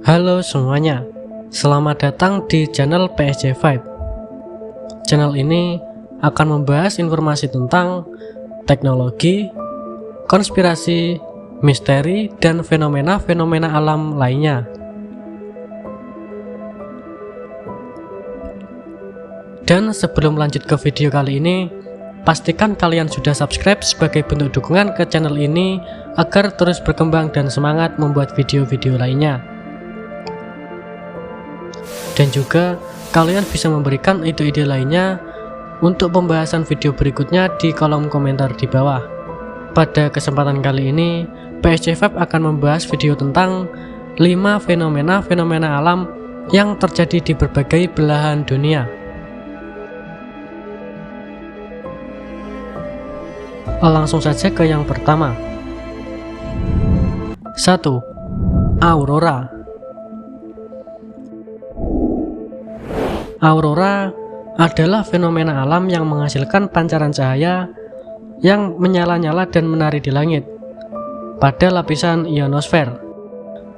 Halo semuanya, selamat datang di channel PSJ5. Channel ini akan membahas informasi tentang teknologi, konspirasi, misteri, dan fenomena-fenomena alam lainnya. Dan sebelum lanjut ke video kali ini, pastikan kalian sudah subscribe sebagai bentuk dukungan ke channel ini agar terus berkembang dan semangat membuat video-video lainnya. Dan juga kalian bisa memberikan ide-ide lainnya untuk pembahasan video berikutnya di kolom komentar di bawah. Pada kesempatan kali ini, PSJ5 akan membahas video tentang 5 fenomena-fenomena alam yang terjadi di berbagai belahan dunia. Langsung saja ke yang pertama. 1. Aurora. Aurora adalah fenomena alam yang menghasilkan pancaran cahaya yang menyala-nyala dan menari di langit pada lapisan ionosfer.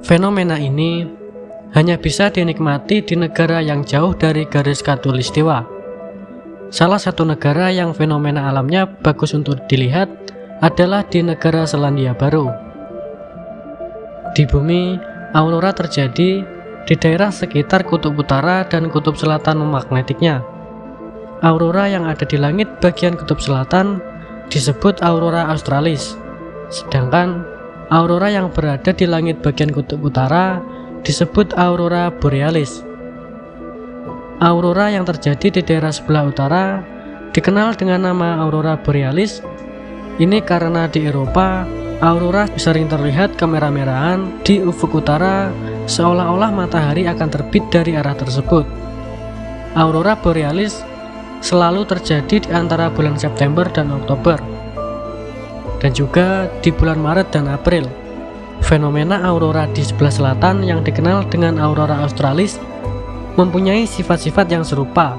Fenomena ini hanya bisa dinikmati di negara yang jauh dari garis khatulistiwa. Salah satu negara yang fenomena alamnya bagus untuk dilihat adalah di negara Selandia Baru. Di bumi, aurora terjadi di daerah sekitar kutub utara dan kutub selatan magnetiknya. Aurora yang ada di langit bagian kutub selatan disebut aurora australis, sedangkan aurora yang berada di langit bagian kutub utara disebut aurora borealis. Aurora yang terjadi di daerah sebelah utara dikenal dengan nama aurora borealis. Ini karena di Eropa, aurora sering terlihat kemerah-merahan di ufuk utara, seolah-olah matahari akan terbit dari arah tersebut. Aurora borealis selalu terjadi di antara bulan September dan Oktober, dan juga di bulan Maret dan April. Fenomena aurora di sebelah selatan yang dikenal dengan aurora australis mempunyai sifat-sifat yang serupa,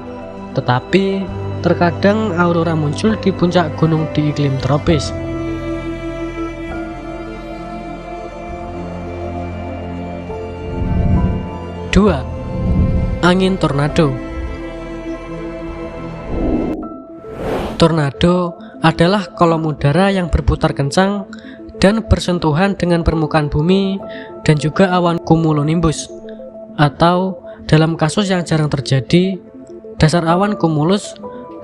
tetapi terkadang aurora muncul di puncak gunung di iklim tropis. 2. Angin tornado. Tornado adalah kolom udara yang berputar kencang dan bersentuhan dengan permukaan bumi dan juga awan cumulonimbus, atau dalam kasus yang jarang terjadi, dasar awan cumulus.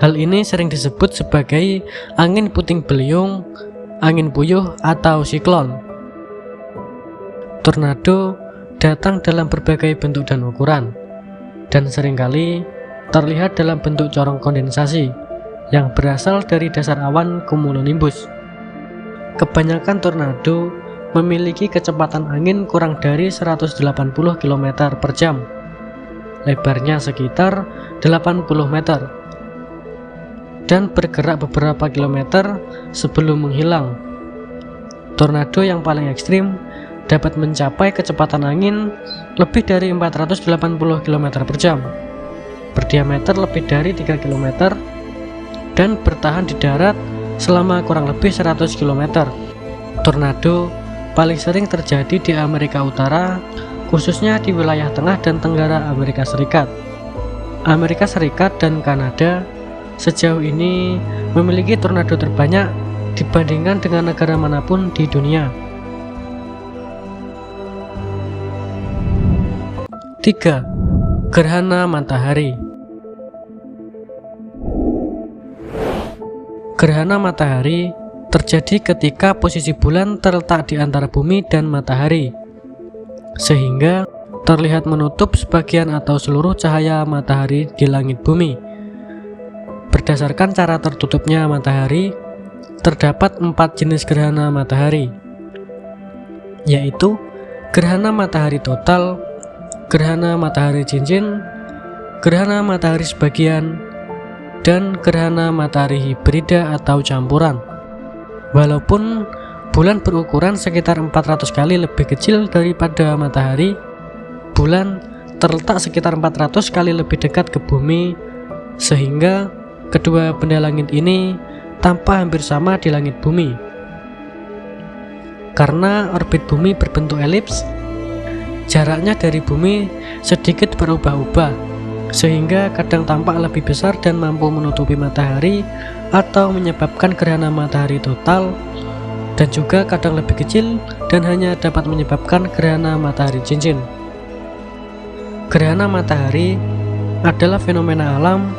Hal ini sering disebut sebagai angin puting beliung, angin puyuh, atau siklon. Tornado datang dalam berbagai bentuk dan ukuran, dan seringkali terlihat dalam bentuk corong kondensasi yang berasal dari dasar awan cumulonimbus. Kebanyakan tornado memiliki kecepatan angin kurang dari 180 km per jam, lebarnya sekitar 80 meter, dan bergerak beberapa kilometer sebelum menghilang. Tornado yang paling ekstrim dapat mencapai kecepatan angin lebih dari 480 km per jam, berdiameter lebih dari 3 km, dan bertahan di darat selama kurang lebih 100 km. Tornado paling sering terjadi di Amerika Utara, khususnya di wilayah tengah dan tenggara Amerika Serikat. Amerika Serikat dan Kanada sejauh ini memiliki tornado terbanyak dibandingkan dengan negara manapun di dunia. 3. Gerhana matahari. Gerhana matahari terjadi ketika posisi bulan terletak di antara bumi dan matahari, sehingga terlihat menutup sebagian atau seluruh cahaya matahari di langit bumi. Berdasarkan cara tertutupnya matahari, terdapat 4 jenis gerhana matahari, yaitu gerhana matahari total, gerhana matahari cincin, gerhana matahari sebagian, dan gerhana matahari hibrida atau campuran. Walaupun bulan berukuran sekitar 400 kali lebih kecil daripada matahari, bulan terletak sekitar 400 kali lebih dekat ke bumi, sehingga kedua benda langit ini tampak hampir sama di langit bumi. Karena orbit bumi berbentuk elips, jaraknya dari bumi sedikit berubah-ubah, sehingga kadang tampak lebih besar dan mampu menutupi matahari atau menyebabkan gerhana matahari total, dan juga kadang lebih kecil dan hanya dapat menyebabkan gerhana matahari cincin. Gerhana matahari adalah fenomena alam,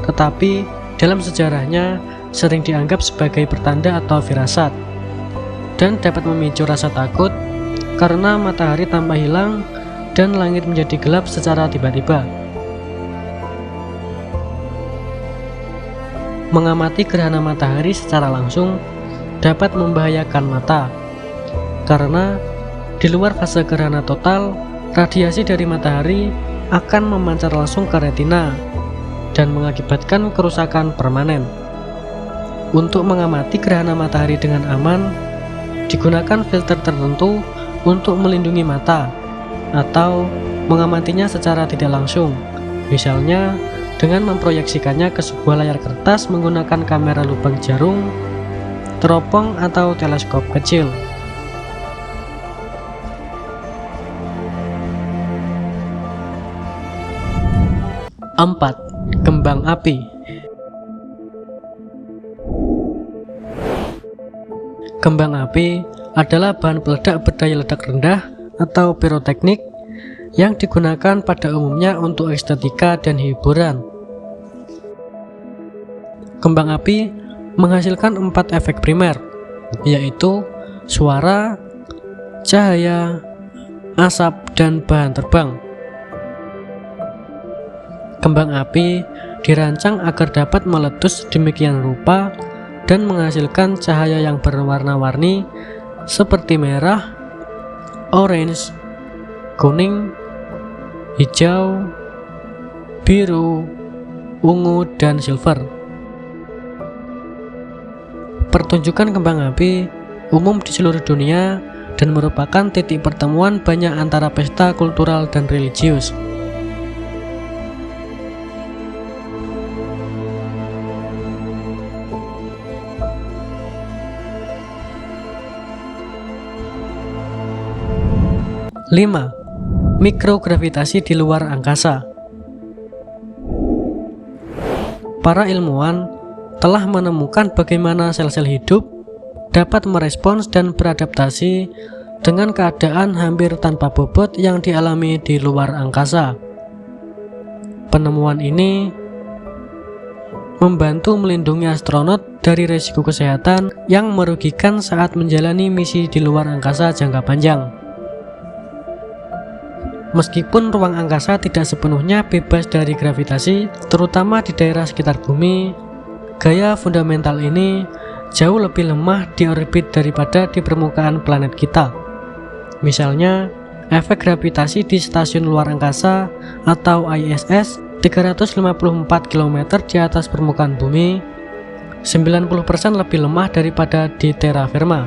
tetapi dalam sejarahnya sering dianggap sebagai pertanda atau firasat, dan dapat memicu rasa takut karena matahari tanpa hilang dan langit menjadi gelap secara tiba-tiba. Mengamati gerhana matahari secara langsung dapat membahayakan mata, karena di luar fase gerhana total, radiasi dari matahari akan memancar langsung ke retina dan mengakibatkan kerusakan permanen. Untuk mengamati gerhana matahari dengan aman, digunakan filter tertentu untuk melindungi mata, atau mengamatinya secara tidak langsung, misalnya dengan memproyeksikannya ke sebuah layar kertas menggunakan kamera lubang jarum, teropong, atau teleskop kecil. 4. Kembang api. Kembang api adalah bahan peledak berdaya ledak rendah atau piroteknik yang digunakan pada umumnya untuk estetika dan hiburan. Kembang api menghasilkan 4 efek primer, yaitu suara, cahaya, asap, dan bahan terbang. Kembang api dirancang agar dapat meletus demikian rupa dan menghasilkan cahaya yang berwarna-warni seperti merah, orange, kuning, hijau, biru, ungu, dan silver. Pertunjukan kembang api umum di seluruh dunia dan merupakan titik pertemuan banyak antara pesta kultural dan religius. Lima, mikrogravitasi di luar angkasa. Para ilmuwan telah menemukan bagaimana sel-sel hidup dapat merespons dan beradaptasi dengan keadaan hampir tanpa bobot yang dialami di luar angkasa. Penemuan ini membantu melindungi astronot dari risiko kesehatan yang merugikan saat menjalani misi di luar angkasa jangka panjang. Meskipun ruang angkasa tidak sepenuhnya bebas dari gravitasi, terutama di daerah sekitar bumi, gaya fundamental ini jauh lebih lemah di orbit daripada di permukaan planet kita. Misalnya, efek gravitasi di stasiun luar angkasa atau ISS 354 km di atas permukaan bumi 90% lebih lemah daripada di terra firma.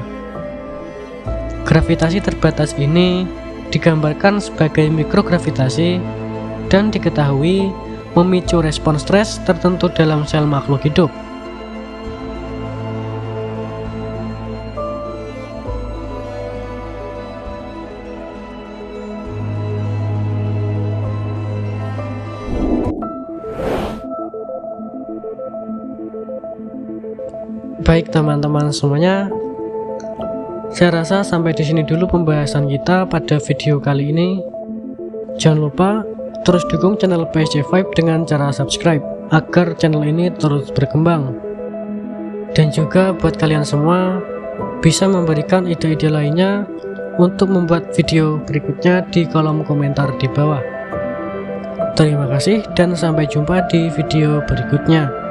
Gravitasi terbatas ini digambarkan sebagai mikrogravitasi dan diketahui memicu respons stres tertentu dalam sel makhluk hidup. Baik teman-teman semuanya, saya rasa sampai di sini dulu pembahasan kita pada video kali ini. Jangan lupa terus dukung channel PSC5 dengan cara subscribe agar channel ini terus berkembang. Dan juga buat kalian semua bisa memberikan ide-ide lainnya untuk membuat video berikutnya di kolom komentar di bawah. Terima kasih dan sampai jumpa di video berikutnya.